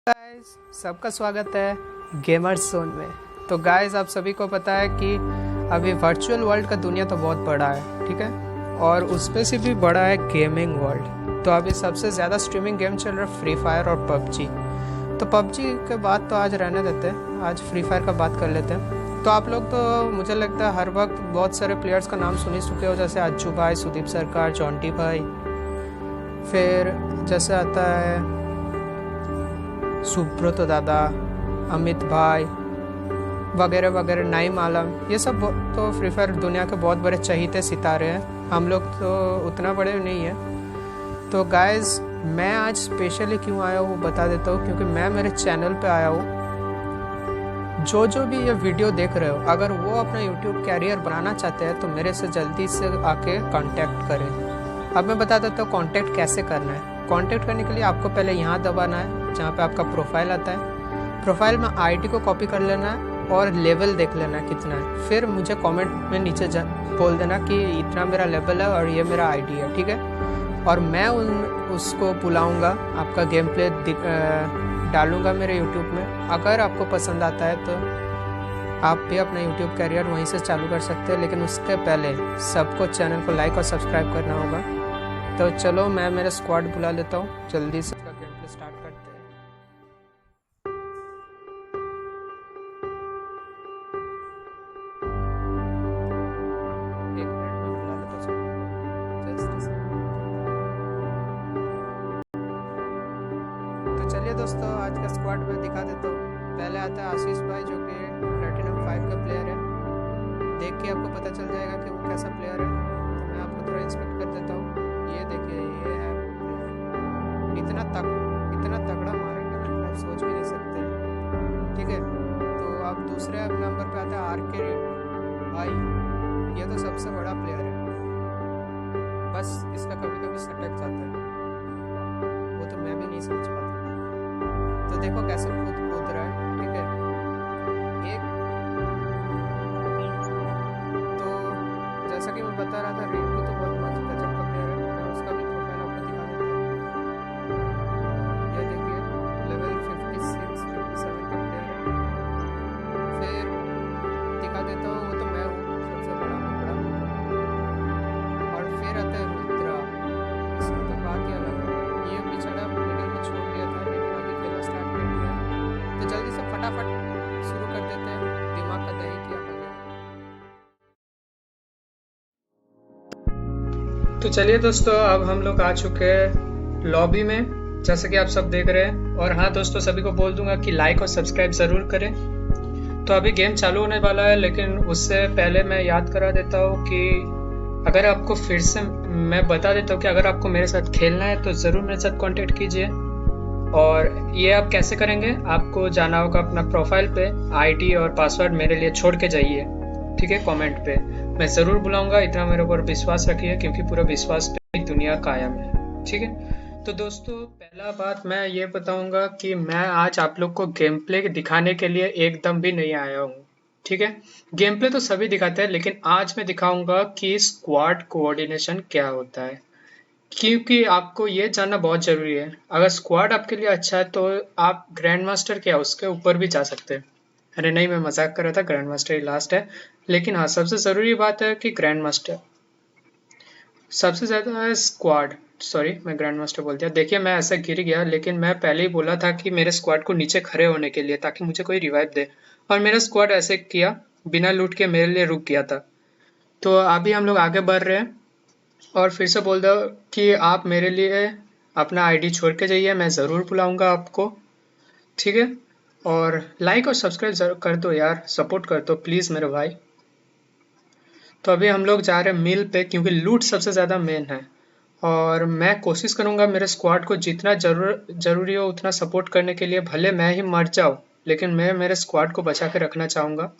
Guys, सबका स्वागत है गेमर्स जोन में। तो गाइस, आप सभी को पता है कि अभी वर्चुअल वर्ल्ड का दुनिया तो बहुत बड़ा है, ठीक है। और उसमें से भी बड़ा है गेमिंग वर्ल्ड। तो अभी सबसे ज़्यादा स्ट्रीमिंग गेम चल रहा है फ्री फायर और पबजी। तो पबजी के बाद तो आज रहने देते हैं, आज फ्री फायर का बात कर लेते हैं। तो आप लोग तो मुझे लगता है हर वक्त बहुत सारे प्लेयर्स का नाम सुन ही चुके हो, जैसे अज्जू भाई, सुदीप सरकार, जॉन्टी भाई, फिर जैसे आता है सुब्रत दादा, अमित भाई वगैरह वगैरह, नाइम आलम। ये सब तो फ्री फायर दुनिया के बहुत बड़े चहीते सितारे हैं। हम लोग तो उतना बड़े नहीं हैं। तो गाइस, मैं आज स्पेशली क्यों आया हूँ बता देता हूँ, क्योंकि मैं मेरे चैनल पे आया हूँ। जो भी ये वीडियो देख रहे हो, अगर वो अपना यूट्यूब कैरियर बनाना चाहते हैं तो मेरे से जल्दी से आके कांटेक्ट करें। अब मैं बता देता हूँ कांटेक्ट कैसे करना है। कांटेक्ट करने के लिए आपको पहले यहाँ दबाना है जहाँ पे आपका प्रोफाइल आता है। प्रोफाइल में आईडी को कॉपी कर लेना है और लेवल देख लेना है कितना है। फिर मुझे कमेंट में नीचे बोल देना कि इतना मेरा लेवल है और ये मेरा आईडी है, ठीक है। और मैं उसको बुलाऊंगा, आपका गेम प्ले डालूंगा मेरे यूट्यूब में। अगर आपको पसंद आता है तो आप भी अपना यूट्यूब कैरियर वहीं से चालू कर सकते हैं, लेकिन उसके पहले सबको चैनल को लाइक और सब्सक्राइब करना होगा। तो चलो, मैं मेरा स्क्वाड बुला लेता हूँ, जल्दी से गेम प्ले स्टार्ट करते हैं। एक मिनट में बुला लेता हूँ सबको, जस्ट a second। तो चलिए दोस्तों, आज का स्क्वाड मैं दिखा देता हूँ। पहले आता है आशीष भाई, जो कि प्लेटिनम 5 का प्लेयर है। देख के आपको पता चल जाएगा कि वो कैसा प्लेयर है। तो मैं आपको थोड़ा इंस्पेक्ट कर देता हूँ। ये देखिए, ये है वो प्लेयर। इतना तगड़ा मारेगा ना, आप सोच भी नहीं सकते, ठीक है। तो अब दूसरे नंबर पे आता है आरके भाई। ये तो सबसे बड़ा प्लेयर है, बस इसका कभी कभी सटक जाता है, वो तो मैं भी नहीं समझ पाता। तो देखो कैसे कूद रहा है, ठीक है। एक तो जैसा कि मैं बता रहा था, रिंकू तो बहुत मस्त गजब का प्लेयर है। मैं उसका भी प्रोफाइल आपको दिखा देता हूँ। ये देखिए, लेवल 56 57 का प्लेयर है। फिर दिखा देता हूँ, वो तो मैं हूँ सबसे बड़ा मुखड़ा। और फिर आता है रुद्रा, इसकी तो बात ही अलग है। ये बेचारा मिडिल में छोड़ दिया था, लेकिन अभी खेलना स्टार्ट कर दिया है। तो जल्दी से फटाफट शुरू कर देते हैं, दिमाग का दही किया हो गया। तो चलिए दोस्तों, अब हम लोग आ चुके हैं लॉबी में, जैसे कि आप सब देख रहे हैं। और हाँ दोस्तों, सभी को बोल दूंगा कि लाइक और सब्सक्राइब ज़रूर करें। तो अभी गेम चालू होने वाला है, लेकिन उससे पहले मैं याद करा देता हूँ कि अगर आपको फिर से मैं बता देता हूँ कि अगर आपको मेरे साथ खेलना है तो ज़रूर मेरे साथ कांटेक्ट कीजिए। और ये आप कैसे करेंगे, आपको जाना होगा अपना प्रोफाइल पे, आईडी और पासवर्ड मेरे लिए छोड़ के जाइए, ठीक है, कमेंट पे। मैं ज़रूर बुलाऊंगा, इतना मेरे ऊपर विश्वास रखिए, क्योंकि पूरा विश्वास पे दुनिया कायम है, ठीक है। तो दोस्तों, पहला बात मैं ये बताऊंगा कि मैं आज आप लोग को गेम प्ले दिखाने के लिए एकदम भी नहीं आया हूँ, ठीक है। गेम प्ले तो सभी दिखाते हैं, लेकिन आज मैं दिखाऊंगा कि स्क्वाड कोऑर्डिनेशन क्या होता है, क्योंकि आपको ये जानना बहुत जरूरी है। अगर स्क्वाड आपके लिए अच्छा है तो आप ग्रैंड मास्टर क्या उसके ऊपर भी जा सकते हैं। अरे नहीं, मैं मजाक कर रहा था, ग्रैंड मास्टर ही लास्ट है। लेकिन हाँ, सबसे ज़रूरी बात है कि ग्रैंड मास्टर सबसे ज़्यादा है। स्क्वाड, सॉरी मैं ग्रैंड मास्टर बोल दिया। देखिए, मैं ऐसा गिर गया, लेकिन मैं पहले ही बोला था कि मेरे स्क्वाड को नीचे खड़े होने के लिए, ताकि मुझे कोई रिवाइव दे। और मेरा स्क्वाड ऐसे किया, बिना लूट के मेरे लिए रुक गया था। तो अभी हम लोग आगे बढ़ रहे हैं। और फिर से बोल दो कि आप मेरे लिए अपना आईडी छोड़ के जाइए, मैं ज़रूर बुलाऊंगा आपको, ठीक है। और लाइक और सब्सक्राइब जरूर कर दो यार, सपोर्ट कर दो प्लीज़ मेरे भाई। तो अभी हम लोग जा रहे हैं मिल पे, क्योंकि लूट सबसे ज़्यादा मेन है। और मैं कोशिश करूंगा मेरे स्क्वाड को जितना जरूरी हो उतना सपोर्ट करने के लिए। भले मैं ही मर जाऊँ, लेकिन मैं मेरे स्क्वाड को बचा के रखना चाहूँगा।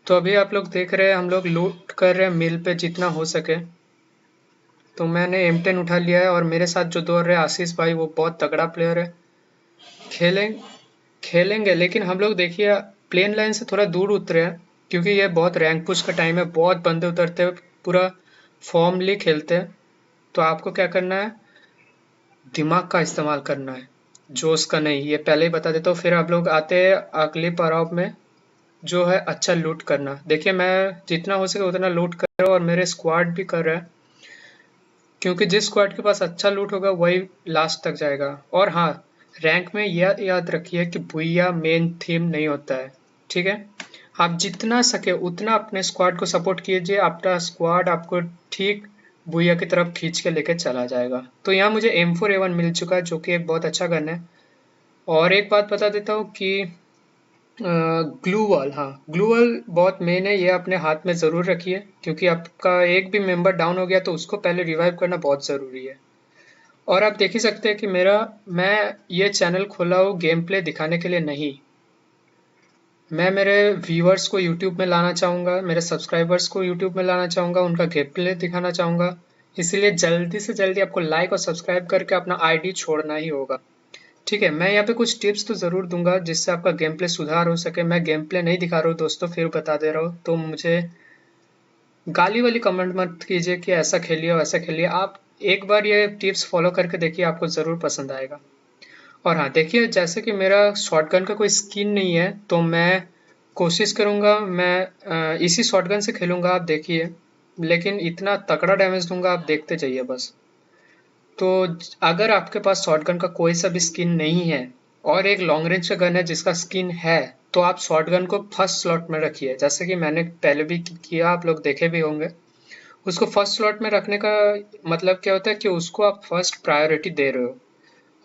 तो अभी आप लोग देख रहे हैं, हम लोग लूट कर रहे हैं मिल पे जितना हो सके। तो मैंने M10 उठा लिया है, और मेरे साथ जो दौड़ रहे हैं आशीष भाई, वो बहुत तगड़ा प्लेयर है। खेलेंगे, लेकिन हम लोग देखिए प्लेन लाइन से थोड़ा दूर उतरे हैं, क्योंकि ये बहुत रैंक पुश का टाइम है, बहुत बंदे उतरते हैं, पूरा फॉर्मली खेलते हैं। तो आपको क्या करना है, दिमाग का इस्तेमाल करना है। जोश का नहीं, ये पहले ही बता देता हूँ। फिर आप लोग आते हैं अगले पड़ाव में, जो है अच्छा लूट करना। देखिए मैं जितना हो सके उतना लूट कर रहा हूँ और मेरे स्क्वाड भी कर रहा है, क्योंकि जिस स्क्वाड के पास अच्छा लूट होगा वही लास्ट तक जाएगा। और हाँ, रैंक में यह याद रखिए कि भूया मेन थीम नहीं होता है, ठीक है। आप जितना सके उतना अपने स्क्वाड को सपोर्ट कीजिए, आपका स्क्वाड आपको ठीक भूया की तरफ खींच के लेके चला जाएगा। तो यहाँ मुझे M4A1 मिल चुका है, जो कि एक बहुत अच्छा गन है। और एक बात बता देता हूँ कि ग्लू वॉल, हाँ ग्लू वॉल बहुत मेन है, ये अपने हाथ में ज़रूर रखिए, क्योंकि आपका एक भी मेंबर डाउन हो गया तो उसको पहले रिवाइव करना बहुत ज़रूरी है। और आप देख ही सकते हैं कि मैं ये चैनल खोला हूँ गेम प्ले दिखाने के लिए नहीं। मैं मेरे व्यूअर्स को यूट्यूब में लाना चाहूँगा, मेरे सब्सक्राइबर्स को यूट्यूब में लाना चाहूँगा, उनका गेम प्ले दिखाना चाहूँगा। इसीलिए जल्दी से जल्दी आपको लाइक और सब्सक्राइब करके अपना आईडी छोड़ना ही होगा। ठीक है, मैं यहाँ पे कुछ टिप्स तो ज़रूर दूंगा जिससे आपका गेम प्ले सुधार हो सके। मैं गेम प्ले नहीं दिखा रहा हूँ दोस्तों, फिर बता दे रहा हूँ, तो मुझे गाली वाली कमेंट मत कीजिए कि ऐसा खेलिए वैसा खेलिए। आप एक बार ये टिप्स फॉलो करके देखिए, आपको ज़रूर पसंद आएगा। और हाँ देखिए, जैसे कि मेरा शॉटगन का कोई स्किन नहीं है, तो मैं कोशिश करूँगा मैं इसी शॉटगन से खेलूँगा, आप देखिए। लेकिन इतना तगड़ा डैमेज दूंगा, आप देखते जाइए बस। तो अगर आपके पास शॉटगन का कोई सा भी स्किन नहीं है और एक लॉन्ग रेंज का गन है जिसका स्किन है, तो आप शॉटगन को फर्स्ट स्लॉट में रखिए, जैसे कि मैंने पहले भी किया, आप लोग देखे भी होंगे। उसको फर्स्ट स्लॉट में रखने का मतलब क्या होता है कि उसको आप फर्स्ट प्रायोरिटी दे रहे हो,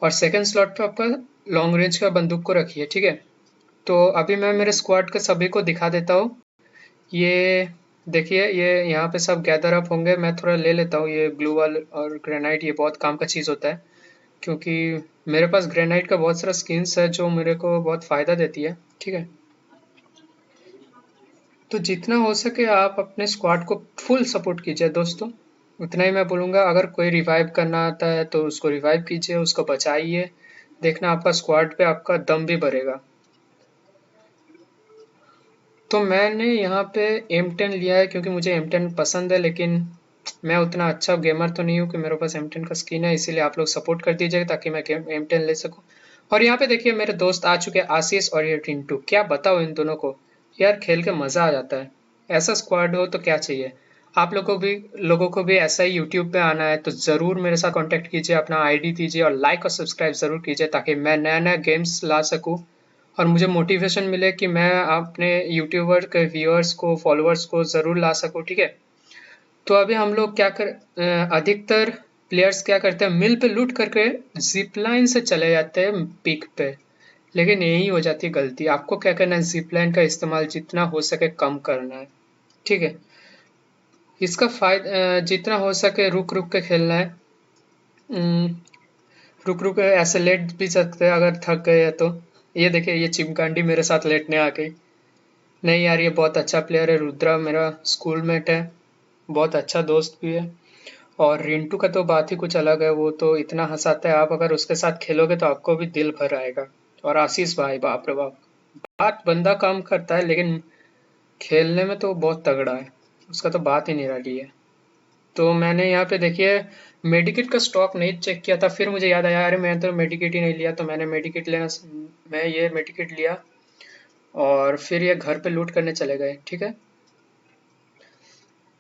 और सेकंड स्लॉट पे आपका लॉन्ग रेंज का बंदूक को रखिए, ठीक है। तो अभी मैं मेरे स्क्वाड के सभी को दिखा देता हूँ। ये देखिए, ये यहाँ पे सब गैदर अप होंगे। मैं थोड़ा ले लेता हूँ ये ग्लू वॉल और ग्रेनाइट, ये बहुत काम का चीज़ होता है, क्योंकि मेरे पास ग्रेनाइट का बहुत सारा स्किन्स है जो मेरे को बहुत फ़ायदा देती है, ठीक है। तो जितना हो सके आप अपने स्क्वाड को फुल सपोर्ट कीजिए दोस्तों, उतना ही मैं बोलूँगा। अगर कोई रिवाइव करना आता है तो उसको रिवाइव कीजिए, उसको बचाइए। देखना आपका स्क्वाड पे आपका दम भी बढ़ेगा। तो मैंने यहाँ पे M10 लिया है क्योंकि मुझे M10 पसंद है, लेकिन मैं उतना अच्छा गेमर तो नहीं हूँ कि मेरे पास M10 का स्किन है, इसीलिए आप लोग सपोर्ट कर दीजिएगा ताकि मैं M10 ले सकूँ। और यहाँ पे देखिए मेरे दोस्त आ चुके हैं, आशीष और ये टिंटू। क्या बताओ इन दोनों को, यार खेल के मज़ा आ जाता है। ऐसा स्क्वाड हो तो क्या चाहिए। आप लोगों को भी ऐसा ही यूट्यूब पे आना है तो ज़रूर मेरे साथ कांटेक्ट कीजिए, अपना आईडी दीजिए और लाइक और सब्सक्राइब ज़रूर कीजिए, ताकि मैं नया नया गेम्स ला सकूँ और मुझे मोटिवेशन मिले कि मैं अपने यूट्यूबर के व्यूअर्स को, फॉलोअर्स को ज़रूर ला सकूँ, ठीक है। तो अभी हम लोग अधिकतर प्लेयर्स क्या करते हैं, मिल पे लूट करके जिप लाइन से चले जाते हैं पीक पे। लेकिन यही हो जाती है गलती। आपको क्या करना है, जिप लाइन का इस्तेमाल जितना हो सके कम करना है, ठीक है। इसका फायदा जितना हो सके रुक रुक के खेलना है। उम, रुक रुक के ऐसे लेट भी सकते हैं अगर थक गए हैं तो। ये देखिए, ये चिमकांडी मेरे साथ लेटने आ गई। नहीं यार, ये बहुत अच्छा प्लेयर है। रुद्रा मेरा स्कूल मेट है, बहुत अच्छा दोस्त भी है। और रिंटू का तो बात ही कुछ अलग है, वो तो इतना हंसाता है, आप अगर उसके साथ खेलोगे तो आपको भी दिल भर आएगा। और आशीष भाई, बाप रे बाप, बात बंदा कम करता है लेकिन खेलने में तो बहुत तगड़ा है, उसका तो बात ही निराली है। तो मैंने यहाँ पे देखिए मेडिकेट का स्टॉक नहीं चेक किया था, फिर मुझे याद आया अरे मैंने तो मेडिकेट ही नहीं लिया, तो मैंने मेडिकेट लेना, मैं ये मेडिकेट लिया और फिर ये घर पे लूट करने चले गए, ठीक है।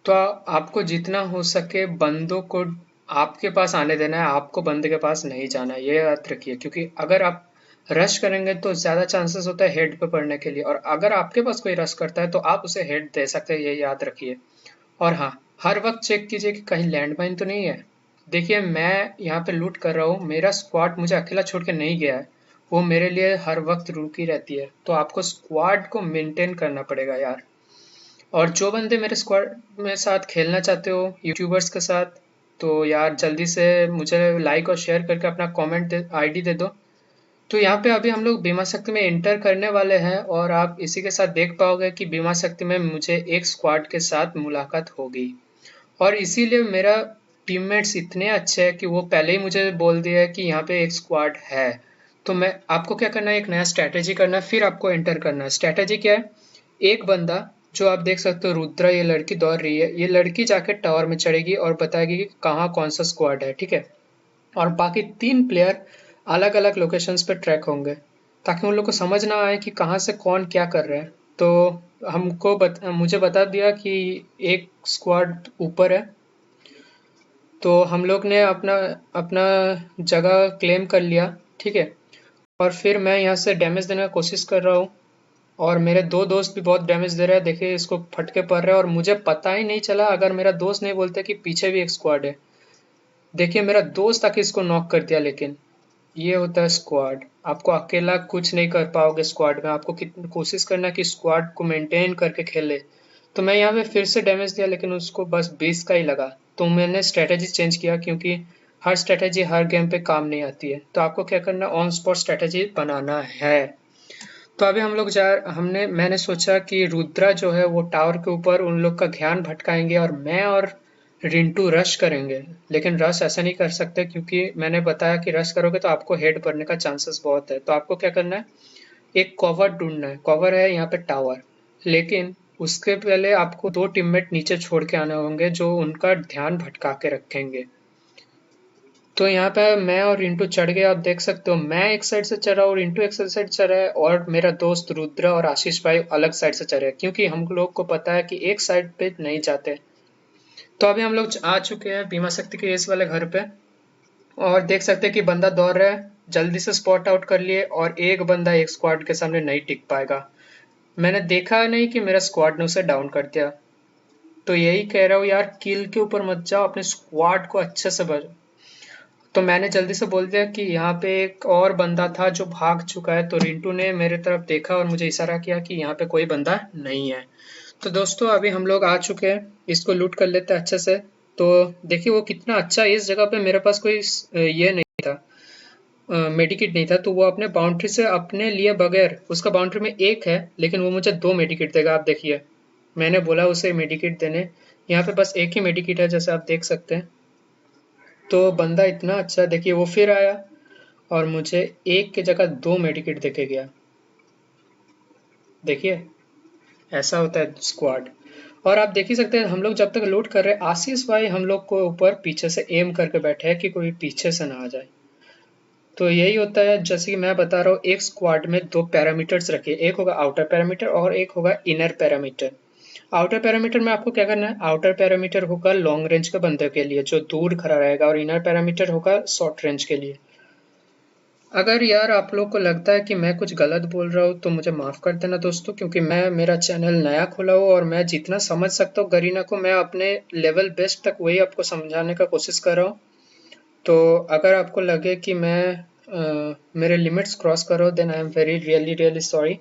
तो आपको जितना हो सके बंदों को आपके पास आने देना है, आपको बंदे के पास नहीं जाना है, ये याद रखिए। क्योंकि अगर आप रश करेंगे तो ज़्यादा चांसेस होता है हेड पे पड़ने के लिए, और अगर आपके पास कोई रश करता है तो आप उसे हेड दे सकते हैं, ये याद रखिए। और हाँ, हर वक्त चेक कीजिए कि कहीं लैंडमाइन तो नहीं है। देखिए मैं यहाँ पे लूट कर रहा हूँ, मेरा स्क्वाड मुझे अकेला छोड़ के नहीं गया है, वो मेरे लिए हर वक्त रुकी रहती है। तो आपको स्क्वाड को मेंटेन करना पड़ेगा यार। और जो बंदे मेरे स्क्वाड में साथ खेलना चाहते हो यूट्यूबर्स के साथ, तो यार जल्दी से मुझे लाइक और शेयर करके अपना कमेंट आईडी दे दो। तो यहाँ पे अभी हम लोग बीमा शक्ति में इंटर करने वाले हैं, और आप इसी के साथ देख पाओगे कि बीमा शक्ति में मुझे एक स्क्वाड के साथ मुलाकात होगी। और इसीलिए मेरा टीममेट्स इतने अच्छे हैं कि वो पहले ही मुझे बोल दिया है कि यहाँ पे एक स्क्वाड है। तो मैं आपको क्या करना है, एक नया स्ट्रैटेजी करना है, फिर आपको एंटर करना है। स्ट्रैटेजी क्या है, एक बंदा, जो आप देख सकते हो रुद्रा, ये लड़की दौड़ रही है, ये लड़की जाके टावर में चढ़ेगी और बताएगी कि कहाँ कौन सा स्क्वाड है, ठीक है। और बाकी 3 प्लेयर अलग अलग लोकेशंस पे ट्रैक होंगे, ताकि उन लोग को समझ ना आए कि कहाँ से कौन क्या कर रहा है। तो मुझे बता दिया कि एक स्क्वाड ऊपर है, तो हम लोग ने अपना अपना जगह क्लेम कर लिया। ठीक है। और फिर मैं यहाँ से डैमेज देने की कोशिश कर रहा हूँ, और मेरे दो दोस्त भी बहुत डैमेज दे रहे हैं। देखिए इसको फटके पड़ रहे हैं, और मुझे पता ही नहीं चला अगर मेरा दोस्त नहीं बोलते कि पीछे भी एक स्क्वाड है। देखिए मेरा दोस्त आके इसको नॉक कर दिया, लेकिन ये होता है स्क्वाड। आपको अकेला कुछ नहीं कर पाओगे स्क्वाड में, आपको कितनी कोशिश करना कि स्क्वाड को मेंटेन करके खेले। तो मैं यहाँ पे फिर से डैमेज दिया, लेकिन उसको बस 20 का ही लगा। तो मैंने स्ट्रेटेजी चेंज किया, क्योंकि हर स्ट्रेटेजी हर गेम पे काम नहीं आती है। तो आपको क्या करना, ऑन स्पॉट स्ट्रेटेजी बनाना है। तो अभी हम लोग मैंने सोचा कि रुद्रा जो है वो टावर के ऊपर उन लोग का ध्यान भटकाएंगे, और मैं और रिंटू रश करेंगे। लेकिन रश ऐसा नहीं कर सकते, क्योंकि मैंने बताया कि रश करोगे तो आपको हेड पड़ने का चांसेस बहुत है। तो आपको क्या करना है, एक कवर ढूंढना है। कवर है यहाँ पे टावर, लेकिन उसके पहले आपको दो टीममेट नीचे छोड़ के आने होंगे जो उनका ध्यान भटका के रखेंगे। तो यहाँ पे मैं और रिंटू चढ़ गए। आप देख सकते हो मैं एक साइड से चढ़ा और रिंटू एक साइड चढ़ रहा है, और मेरा दोस्त रुद्रा और आशीष भाई अलग साइड से चढ़ रहे हैं, क्योंकि हम लोग को पता है कि एक साइड पे नहीं जाते। तो अभी हम लोग आ चुके हैं बीमा शक्ति के इस वाले घर पे, और देख सकते हैं कि बंदा दौड़ रहा है। जल्दी से स्पॉट आउट कर लिए, और एक बंदा एक स्क्वाड के सामने नहीं टिक पाएगा। मैंने देखा नहीं कि मेरा स्क्वाड ने उसे डाउन कर दिया। तो यही कह रहा हूँ यार, किल के ऊपर मत जाओ, अपने स्क्वाड को अच्छे से बच। तो मैंने जल्दी से बोल दिया कि यहाँ पे एक और बंदा था जो भाग चुका है। तो रिंटू ने मेरे तरफ देखा और मुझे इशारा किया कि यहाँ पे कोई बंदा नहीं है। तो दोस्तों अभी हम लोग आ चुके हैं, इसको लूट कर लेते हैं अच्छे से। तो देखिए वो कितना अच्छा, इस जगह पे मेरे पास कोई ये नहीं था, मेडिकेट नहीं था। तो वो अपने बाउंड्री से अपने लिए बगैर, उसका बाउंड्री में एक है लेकिन वो मुझे दो मेडिकेट देगा। आप देखिए मैंने बोला उसे मेडिकेट देने, यहाँ पे बस एक ही मेडिकेट है जैसे आप देख सकते हैं। तो बंदा इतना अच्छा, देखिए वो फिर आया और मुझे एक की जगह दो मेडिकेट देके गया। देखिए ऐसा होता है स्क्वाड। और आप देख ही सकते हैं हम लोग जब तक लूट कर रहे हैं, आशीष भाई हम लोग को ऊपर पीछे से एम करके बैठे हैं कि कोई पीछे से ना आ जाए। तो यही होता है, जैसे कि मैं बता रहा हूँ, एक स्क्वाड में दो पैरामीटर्स रखिए, एक होगा आउटर पैरामीटर और एक होगा इनर पैरामीटर। आउटर पैरामीटर में आपको क्या करना है, आउटर पैरामीटर होगा लॉन्ग रेंज के बंदे के लिए जो दूर खड़ा रहेगा, और इनर पैरामीटर होगा शॉर्ट रेंज के लिए। अगर यार आप लोग को लगता है कि मैं कुछ गलत बोल रहा हूँ तो मुझे माफ़ कर देना दोस्तों, क्योंकि मैं मेरा चैनल नया खोला हूँ और मैं जितना समझ सकता हूँ गरीना को, मैं अपने लेवल बेस्ट तक वही आपको समझाने का कोशिश कर रहा हूँ। तो अगर आपको लगे कि मैं मेरे लिमिट्स क्रॉस करो, then I am very really really sorry,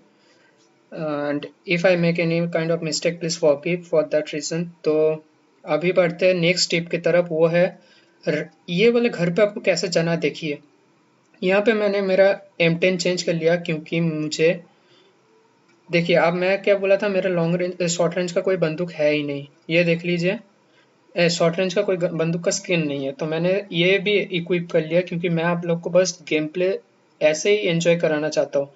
and if I make any kind of mistake please forgive for that reason. तो अभी बढ़ते हैं नेक्स्ट टिप की तरफ, वो है ये वाले घर पे आपको कैसे जाना है। देखिए यहाँ पे मैंने मेरा M10 चेंज कर लिया, क्योंकि मुझे देखिए, अब मैं क्या बोला था, मेरा लॉन्ग रेंज शॉर्ट रेंज का कोई बंदूक है ही नहीं। ये देख लीजिए, शॉर्ट रेंज का कोई बंदूक का स्किन नहीं है। तो मैंने ये भी इक्विप कर लिया, क्योंकि मैं आप लोग को बस गेम प्ले ऐसे ही एंजॉय कराना चाहता हूँ।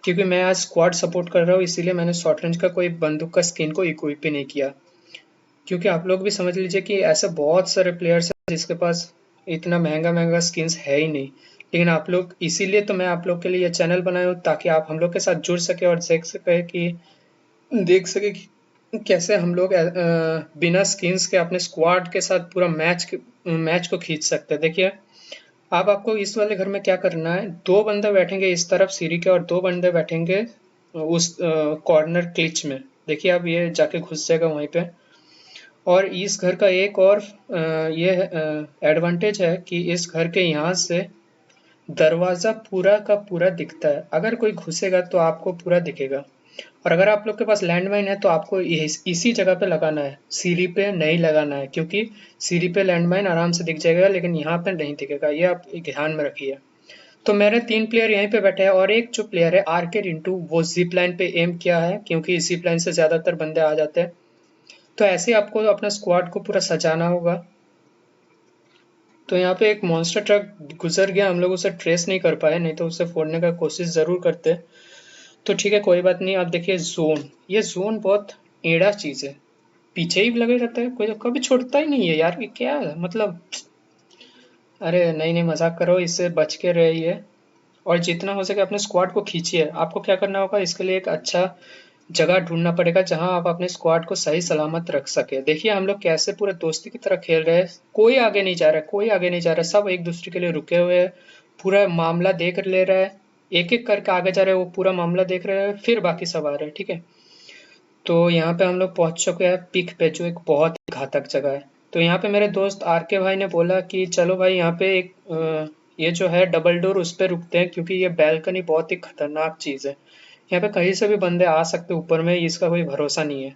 क्योंकि मैं आज स्क्वाड सपोर्ट कर रहा हूँ, इसीलिए मैंने शॉर्ट रेंज का कोई बंदूक का स्किन को इक्विप ही नहीं किया। क्योंकि आप लोग भी समझ लीजिए कि ऐसे बहुत सारे प्लेयर्स हैं जिसके पास इतना महंगा महंगा स्किन्स है ही नहीं। लेकिन आप लोग, इसीलिए तो मैं आप लोग के लिए ये चैनल बनाया हूँ, ताकि आप हम लोग के साथ जुड़ सके और देख सके कि कैसे हम लोग बिना स्किन्स के अपने स्क्वाड के साथ पूरा मैच को खींच सकते हैं। देखिए अब आपको इस वाले घर में क्या करना है, दो बंदे बैठेंगे इस तरफ सीढ़ी के और दो बंदे बैठेंगे उस कॉर्नर क्लिच में। देखिए अब ये जाके घुस जाएगा वहीं पे। और इस घर का एक और ये एडवांटेज है कि इस घर के यहाँ से दरवाज़ा पूरा का पूरा दिखता है। अगर कोई घुसेगा तो आपको पूरा दिखेगा। और अगर आप लोग के पास लैंडमाइन है तो आपको इसी जगह पे लगाना है, सीढ़ी पे नहीं लगाना है, क्योंकि सीढ़ी पे लैंडमाइन आराम से दिख जाएगा लेकिन यहाँ पे नहीं दिखेगा। ये आप ध्यान में रखिए। तो मेरे 3 प्लेयर यहीं पे बैठे हैं, और एक जो प्लेयर है आर के रिंटू, वो जिप लाइन पे एम किया है, क्योंकि जिप लाइन से ज़्यादातर बंदे आ जाते हैं। तो ऐसे आपको अपना स्क्वाड को पूरा सजाना होगा। तो यहाँ पे एक मॉन्स्टर ट्रक गुजर गया, हम लोग उसे ट्रेस नहीं कर पाए, नहीं तो उसे फोड़ने का कोशिश ज़रूर करते। तो ठीक है, कोई बात नहीं। आप देखिए जोन, ये जोन बहुत एड़ा चीज़ है, पीछे ही लगे रहता है, कोई कभी छोड़ता ही नहीं है यार। ये क्या है मतलब, अरे नहीं नहीं, मजाक करो, इससे बच के रहिए। और जितना हो सके अपने स्क्वाड को खींचिए। आपको क्या करना होगा, इसके लिए एक अच्छा जगह ढूंढना पड़ेगा जहां आप अपने स्क्वाड को सही सलामत रख सके। देखिए हम लोग कैसे पूरे दोस्ती की तरह खेल रहे हैं, कोई आगे नहीं जा रहा है, कोई आगे नहीं जा रहा है, सब एक दूसरे के लिए रुके हुए हैं। पूरा मामला देख ले रहा है, एक एक करके आगे जा रहे हैं, वो पूरा मामला देख रहे हैं, फिर बाकी सब आ रहे हैं, ठीक है। तो यहाँ पे हम लोग पहुंच चुके हैं पिक पे, जो एक बहुत ही घातक जगह है। तो यहाँ पे मेरे दोस्त आर के भाई ने बोला कि चलो भाई यहाँ पे एक ये जो है डबल डोर, उस पे रुकते हैं, क्योंकि ये बैल्कनी बहुत ही खतरनाक चीज़ है। यहाँ पे कहीं से भी बंदे आ सकते हैं ऊपर में, इसका कोई भरोसा नहीं है।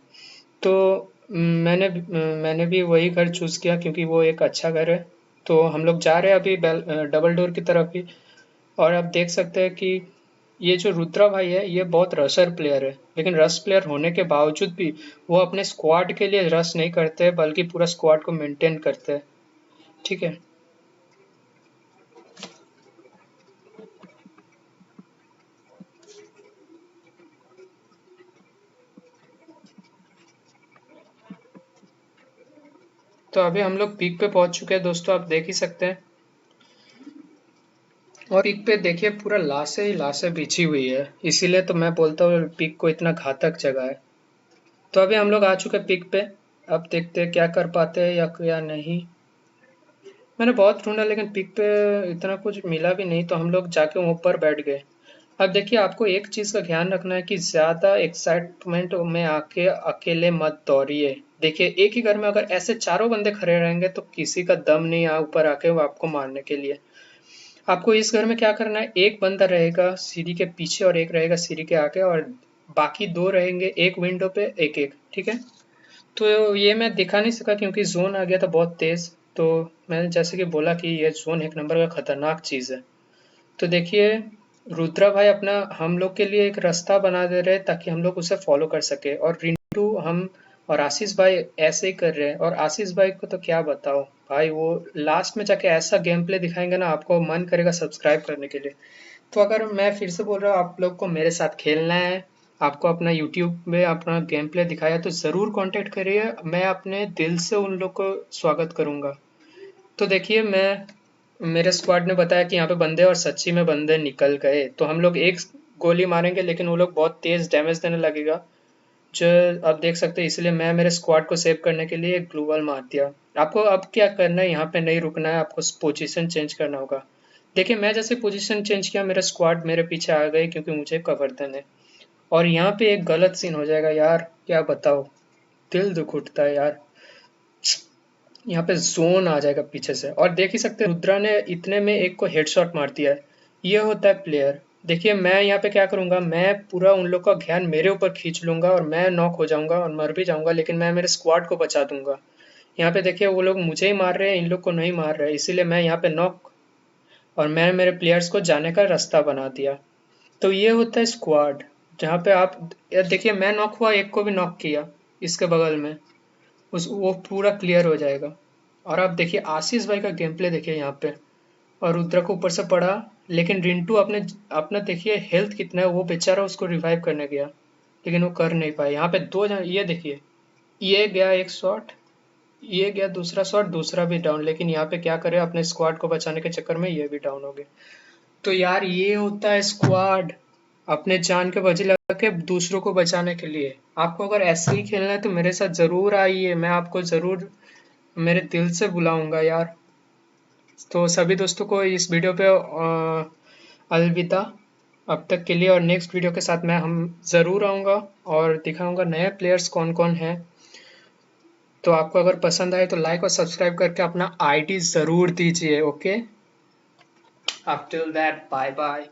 तो मैंने भी वही घर चूज़ किया क्योंकि वो एक अच्छा घर है। तो हम लोग जा रहे हैं अभी डबल डोर की तरफ ही। और आप देख सकते हैं कि ये जो रुद्रा भाई है ये बहुत रशर प्लेयर है, लेकिन रश प्लेयर होने के बावजूद भी वो अपने स्क्वाड के लिए रश नहीं करते बल्कि पूरा स्क्वाड को मेंटेन करते हैं, ठीक है। तो अभी हम लोग पीक पे पहुंच चुके हैं दोस्तों, आप देख ही सकते हैं। और पीक पे देखिए पूरा लाशें ही लाशें बिछी हुई है, इसीलिए तो मैं बोलता हूँ पीक को इतना घातक जगह है। तो अभी हम लोग आ चुके हैं पीक पे। अब देखते हैं क्या कर पाते हैं या नहीं। मैंने बहुत ढूंढा लेकिन पिक पे इतना कुछ मिला भी नहीं, तो हम लोग जाके ऊपर बैठ गए। अब देखिए आपको एक चीज़ का ध्यान रखना है कि ज़्यादा एक्साइटमेंट में आके अकेले मत दौड़िए। देखिए एक ही घर में अगर ऐसे चारों बंदे खड़े रहेंगे तो किसी का दम नहीं आ ऊपर आके वो आपको मारने के लिए। आपको इस घर में क्या करना है, एक बंदा रहेगा सीढ़ी के पीछे और एक रहेगा सीढ़ी के आगे, और बाकी दो रहेंगे एक विंडो पे एक एक, ठीक है। तो ये मैं दिखा नहीं सका क्योंकि जोन आ गया था बहुत तेज। तो मैंने जैसे कि बोला कि ये जोन एक नंबर का खतरनाक चीज़ है। तो देखिए रुद्रा भाई अपना हम लोग के लिए एक रास्ता बना दे रहे हैं ताकि हम लोग उसे फॉलो कर सके, और रिंटू हम और आशीष भाई ऐसे ही कर रहे हैं। और आशीष भाई को तो क्या बताओ भाई, वो लास्ट में जाके ऐसा गेम प्ले दिखाएंगे ना, आपको मन करेगा सब्सक्राइब करने के लिए। तो अगर मैं फिर से बोल रहा हूँ आप लोग को मेरे साथ खेलना है, आपको अपना यूट्यूब में अपना गेम प्ले दिखाया तो ज़रूर कांटेक्ट करिए, मैं अपने दिल से उन लोग को स्वागत करूंगा। तो देखिए मैं मेरे स्क्वाड ने बताया कि यहाँ पे बंदे, और सच्ची में बंदे निकल गए। तो हम लोग एक गोली मारेंगे लेकिन वो लोग बहुत तेज डैमेज देने लगेगा, जो आप देख सकते हैं। इसलिए मैं मेरे स्क्वाड को सेव करने के लिए एक ग्लू वॉल मार दिया। आपको अब क्या करना है, यहाँ पे नहीं रुकना है, आपको पोजीशन चेंज करना होगा। देखिए मैं जैसे पोजीशन चेंज किया मेरा स्क्वाड मेरे पीछे आ गए क्योंकि मुझे कवर देना है। और यहाँ पे एक गलत सीन हो जाएगा यार, क्या बताओ, दिल दुख उठता है यार। यहाँ पे जोन आ जाएगा पीछे से, और देख ही सकते हैं रुद्रा ने इतने में एक को हेडशॉट मार दिया है। ये होता है प्लेयर। देखिए मैं यहाँ पे क्या करूंगा, मैं पूरा उन लोग का ध्यान मेरे ऊपर खींच लूंगा और मैं नॉक हो जाऊंगा और मर भी जाऊंगा, लेकिन मैं मेरे स्क्वाड को बचा दूंगा। यहाँ पे देखिए वो लोग मुझे ही मार रहे हैं, इन लोग को नहीं मार रहे, इसीलिए मैं यहाँ पे नॉक, और मैं मेरे प्लेयर्स को जाने का रास्ता बना दिया। तो ये होता है स्क्वाड, जहाँ पे आप देखिए मैं नॉक हुआ, एक को भी नॉक किया इसके बगल में, उस वो पूरा क्लियर हो जाएगा। और आप देखिए आशीष भाई का गेम प्ले देखिए यहाँ पे, और रुद्रा को ऊपर से पड़ा, लेकिन रिंटू अपने अपना देखिए हेल्थ कितना है, वो बेचारा उसको रिवाइव करने गया लेकिन वो कर नहीं पाया। यहाँ पे दो जन, ये देखिए, ये गया एक शॉट, ये गया दूसरा शॉट, दूसरा भी डाउन, लेकिन यहाँ पे क्या करे अपने स्क्वाड को बचाने के चक्कर में ये भी डाउन हो गए। तो यार ये होता है स्क्वाड, अपने जान के बाजी लगा के दूसरों को बचाने के लिए। आपको अगर ऐसे ही खेलना है तो मेरे साथ जरूर आइए, मैं आपको जरूर मेरे दिल से बुलाऊंगा यार। तो सभी दोस्तों को इस वीडियो पे अलविदा अब तक के लिए, और नेक्स्ट वीडियो के साथ मैं हम ज़रूर आऊँगा और दिखाऊंगा नए प्लेयर्स कौन कौन हैं। तो आपको अगर पसंद आए तो लाइक और सब्सक्राइब करके अपना आईडी ज़रूर दीजिए, okay. Up till that bye bye.